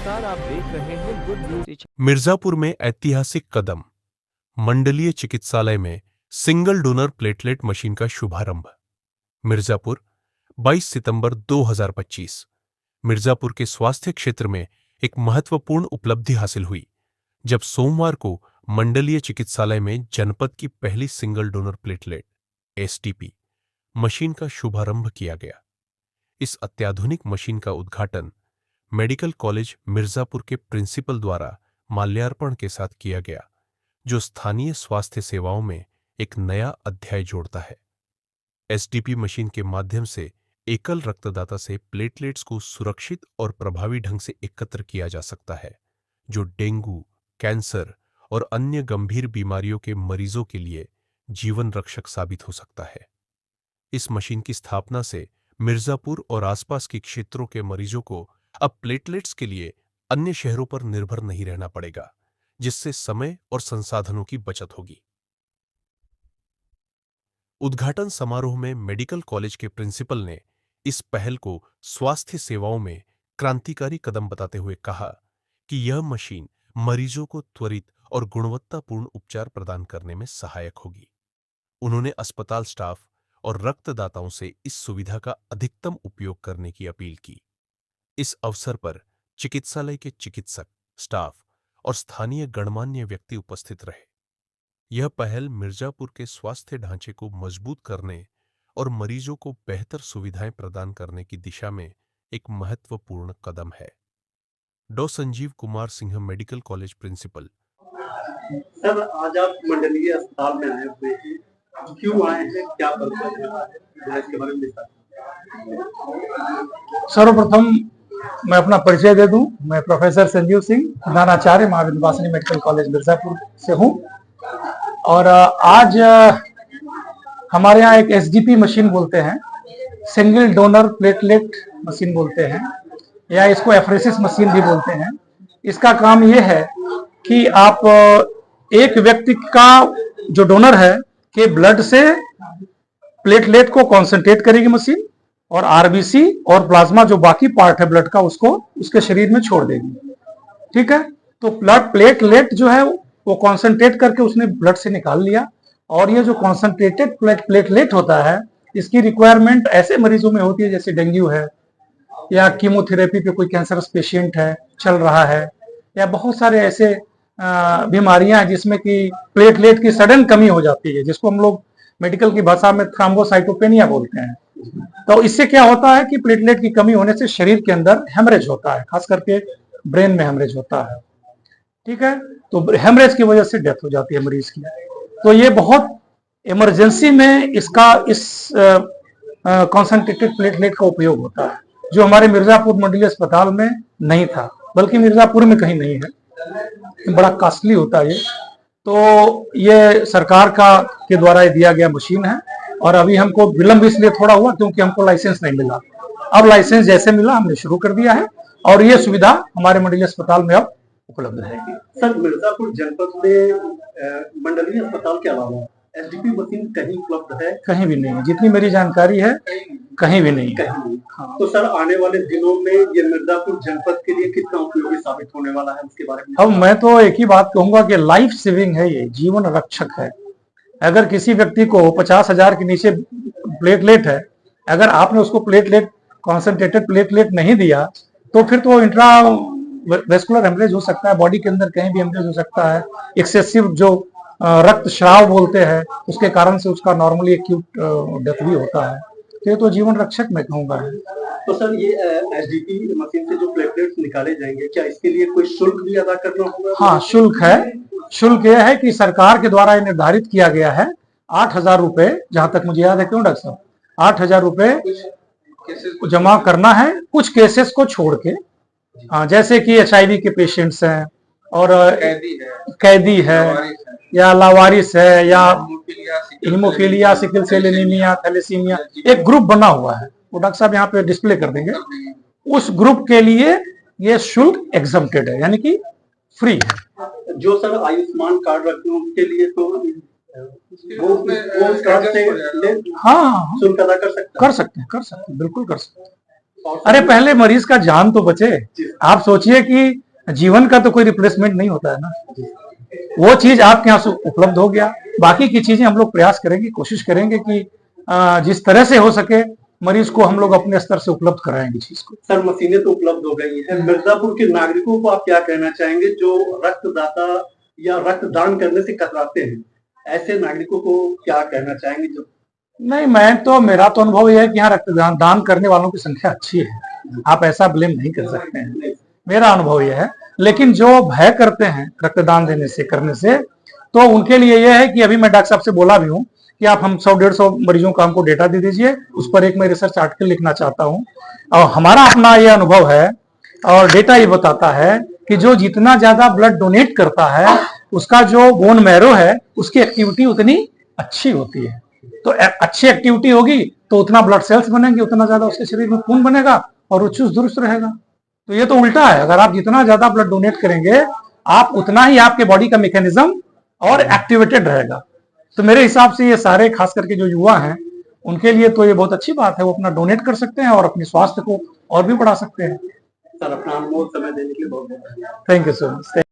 नमस्कार, आप देख रहे हैं गुड न्यूज। मिर्जापुर में ऐतिहासिक कदम, मंडलीय चिकित्सालय में सिंगल डोनर प्लेटलेट मशीन का शुभारंभ। मिर्जापुर 22 सितंबर 2025। मिर्जापुर के स्वास्थ्य क्षेत्र में एक महत्वपूर्ण उपलब्धि हासिल हुई जब सोमवार को मंडलीय चिकित्सालय में जनपद की पहली single donor platelet STP machine का शुभारंभ किया गया। इस अत्याधुनिक मशीन का उद्घाटन मेडिकल कॉलेज मिर्जापुर के प्रिंसिपल द्वारा माल्यार्पण के साथ किया गया, जो स्थानीय स्वास्थ्य सेवाओं में एक नया अध्याय जोड़ता है। एसटीपी मशीन के माध्यम से एकल रक्तदाता से प्लेटलेट्स को सुरक्षित और प्रभावी ढंग से एकत्र किया जा सकता है, जो डेंगू, कैंसर और अन्य गंभीर बीमारियों के मरीजों के लिए जीवन रक्षक साबित हो सकता है। इस मशीन की स्थापना से मिर्जापुर और आसपास के क्षेत्रों के मरीजों को अब प्लेटलेट्स के लिए अन्य शहरों पर निर्भर नहीं रहना पड़ेगा, जिससे समय और संसाधनों की बचत होगी। उद्घाटन समारोह में मेडिकल कॉलेज के प्रिंसिपल ने इस पहल को स्वास्थ्य सेवाओं में क्रांतिकारी कदम बताते हुए कहा कि यह मशीन मरीजों को त्वरित और गुणवत्तापूर्ण उपचार प्रदान करने में सहायक होगी। उन्होंने अस्पताल स्टाफ और रक्तदाताओं से इस सुविधा का अधिकतम उपयोग करने की अपील की। इस अवसर पर चिकित्सालय के चिकित्सक, स्टाफ और स्थानीय गणमान्य व्यक्ति उपस्थित रहे। यह पहल मिर्जापुर के स्वास्थ्य ढांचे को मजबूत करने और मरीजों को बेहतर सुविधाएं प्रदान करने की दिशा में एक महत्वपूर्ण कदम है। डॉ. Sanjeev Kumar Singh, medical college principal. Sir, आज आप मंडलीय अस्पताल में आए हुए हैं, क्यों आए हैं, क्या पर्पज है, इसके बारे में बताइए। सर्वप्रथम मैं अपना परिचय दे दूं। मैं प्रोफेसर संजीव सिंह, प्रधानाचार्य महाविंध्यवासिनी मेडिकल कॉलेज मिर्जापुर से हूं। और आज हमारे यहाँ एक एसडीपी मशीन बोलते हैं, सिंगल डोनर प्लेटलेट मशीन बोलते हैं, या इसको एफरेसिस मशीन भी बोलते हैं। इसका काम यह है कि आप एक व्यक्ति का जो डोनर है के ब्लड से प्लेटलेट को कॉन्सेंट्रेट करेगी मशीन, और आरबीसी और प्लाज्मा जो बाकी पार्ट है ब्लड का उसको उसके शरीर में छोड़ देगी। ठीक है, तो ब्लड प्लेटलेट जो है वो कॉन्सेंट्रेट करके उसने ब्लड से निकाल लिया। और ये जो कॉन्सेंट्रेटेड प्लेटलेट होता है, इसकी रिक्वायरमेंट ऐसे मरीजों में होती है जैसे डेंगू है, या कीमोथेरेपी पे कोई कैंसरस पेशेंट है चल रहा है, या बहुत सारे ऐसे बीमारियां हैं जिसमें कि प्लेटलेट की सडन कमी हो जाती है, जिसको हम लोग मेडिकल की भाषा में थ्रोम्बोसाइटोपेनिया बोलते हैं। तो इससे क्या होता है कि प्लेटलेट की कमी होने से शरीर के अंदर हेमरेज होता है, खास करके ब्रेन में हेमरेज होता है। ठीक है, तो हेमरेज की वजह से डेथ हो जाती है मरीज की। तो ये बहुत इमरजेंसी में इसका इस कॉन्सेंट्रेटेड प्लेटलेट का उपयोग होता है, जो हमारे मिर्जापुर मंडलीय अस्पताल में नहीं था, बल्कि मिर्जापुर में कहीं नहीं है। बड़ा कॉस्टली होता है ये। तो ये सरकार के द्वारा ये दिया गया मशीन है, और अभी हमको विलंब इसलिए थोड़ा हुआ क्योंकि हमको लाइसेंस नहीं मिला। अब लाइसेंस जैसे मिला हमने शुरू कर दिया है, और ये सुविधा हमारे मंडलीय अस्पताल में अब उपलब्ध रहेगी। सर, मिर्जापुर जनपद में मंडलीय अस्पताल के अलावा एसडीपी मशीन कहीं उपलब्ध है? कहीं भी नहीं है, जितनी मेरी जानकारी है कहीं भी नहीं है। हाँ। तो सर, आने वाले दिनों में ये मिर्जापुर जनपद के लिए कितना उपयोगी साबित होने वाला है, उसके बारे में? अब मैं तो एक ही बात कहूंगा कि लाइफ सेविंग है, ये जीवन रक्षक है। अगर किसी व्यक्ति को 50,000 के नीचे प्लेटलेट है, अगर आपने उसको प्लेटलेट कॉन्सेंट्रेटेड प्लेटलेट नहीं दिया, तो फिर तो इंट्रा वेस्कुलर हेमरेज हो सकता है, बॉडी के अंदर कहीं भी हेमरेज हो सकता है। एक्सेसिव जो रक्त स्राव बोलते हैं, उसके कारण से उसका नॉर्मली एक्यूट डेथ भी होता है। तो ये तो जीवन रक्षक मैं कहूंगा है। तो सर, ये एसडीपी मशीन से जो प्लेटलेट्स निकाले जाएंगे, क्या इसके लिए कोई शुल्क भी अदा करना होगा? हाँ, शुल्क है। शुल्क यह है कि सरकार के द्वारा निर्धारित किया गया है 8,000 रुपए, जहां तक मुझे याद है। क्यों डॉक्टर साहब? 8,000 रुपए जमा करना है, कुछ केसेस को छोड़ के। जैसे कि एचआईवी के पेशेंट्स हैं, और कैदी है, या लावारिस है, या haemophilia, sickle cell anaemia, thalassaemia, एक ग्रुप बना हुआ है, वो डॉक्टर साहब यहाँ पे डिस्प्ले कर देंगे। उस ग्रुप के लिए ये शुल्क एग्जम्प्टेड है, यानी कि फ्री है। जो सर आयुष्मान कार्ड रखते हैं उनके लिए तो वो कार्ड से हाँ, शुल्क अदा कर सकते हैं? कर सकते हैं, बिल्कुल कर सकते हैं। अरे पहले मरीज का जान तो बचे। आप सोचिए कि जीवन का तो कोई रिप्लेसमेंट नहीं होता है ना, वो चीज आपके यहाँ से उपलब्ध हो गया। बाकी की चीजें हम लोग प्रयास करेंगे, कोशिश करेंगे कि जिस तरह से हो सके मरीज को हम लोग अपने स्तर से उपलब्ध कराएंगे चीज को। सर मशीनें तो उपलब्ध हो गई हैं, मिर्जापुर के नागरिकों को आप क्या कहना चाहेंगे जो रक्तदाता या रक्तदान करने से कतराते हैं? ऐसे नागरिकों को क्या कहना चाहेंगे जो? नहीं, मेरा तो अनुभव यह है कि यहाँ रक्तदान दान करने वालों की संख्या अच्छी है, आप ऐसा ब्लेम नहीं कर सकते हैं, मेरा अनुभव यह है। लेकिन जो भय करते हैं रक्तदान देने से करने से, तो उनके लिए यह है कि अभी मैं डॉक्टर साहब से बोला भी हूँ कि आप हम 100-150 मरीजों का हमको डेटा दे दीजिए, उस पर एक मैं रिसर्च आर्टिकल लिखना चाहता हूँ। और हमारा अपना ये अनुभव है और डेटा ये बताता है कि जो जितना ज्यादा ब्लड डोनेट करता है उसका जो बोन मैरो है उसकी एक्टिविटी उतनी अच्छी होती है। तो अच्छी एक्टिविटी होगी तो उतना ब्लड सेल्स बनेंगे, उतना ज्यादा उसके शरीर में खून बनेगा और वो चुस्त दुरुस्त रहेगा। तो ये तो उल्टा है, अगर आप जितना ज्यादा ब्लड डोनेट करेंगे आप उतना ही आपके बॉडी का मैकेनिज्म और एक्टिवेटेड रहेगा। तो मेरे हिसाब से ये सारे खास करके जो युवा हैं उनके लिए तो ये बहुत अच्छी बात है, वो अपना डोनेट कर सकते हैं और अपने स्वास्थ्य को और भी बढ़ा सकते हैं। सर अपना अनमोल समय देने के लिए बहुत बहुत धन्यवाद। Thank you so much.